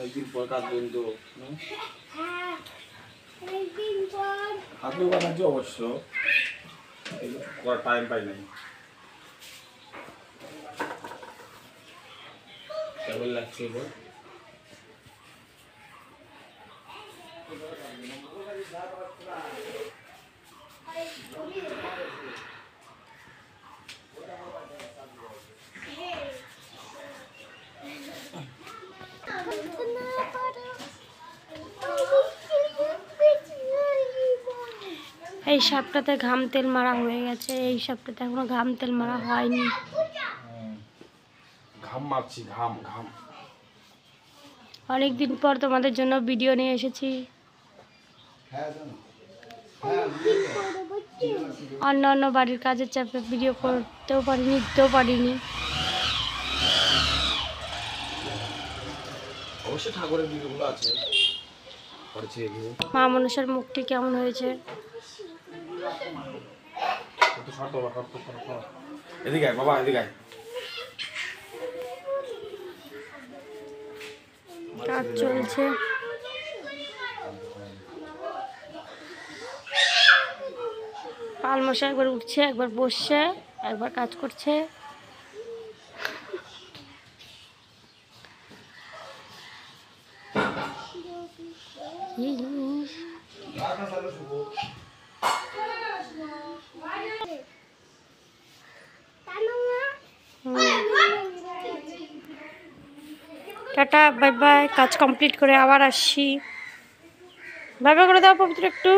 অনেকদিন পর কাটবেন তো। আপনি বানাচ্ছি অবশ্য, করার টাইম পাই নাই। কেমন লাগছে এবার? এই সপ্তাহে ঘাম তেল মারা হয়ে গেছে, এই সপ্তাহে এখনো ঘাম তেল মারা হয়নি। ঘাম মারছি, ঘাম ঘাম। অনেকদিন পর তোমাদের জন্য ভিডিও নিয়ে এসেছি। অন্য অন্য বাড়ির কাজের চাপে ভিডিও করতেও পারিনি, দিতেও পারিনি। অবশ্যই ঠাকুরের ভিডিওগুলো আছে। মা মনসার মুখটি কেমন হয়েছে? এদিকে আয় বাবা, এদিকে আয়। কাজ চলছে। পাল মশা একবার উঠছে, একবার বসছে, একবার কাজ করছে। Tata, bye bye. কাজ কমপ্লিট করে আবার আসছি। বাই বাই করে দাও পবিত্র একটু।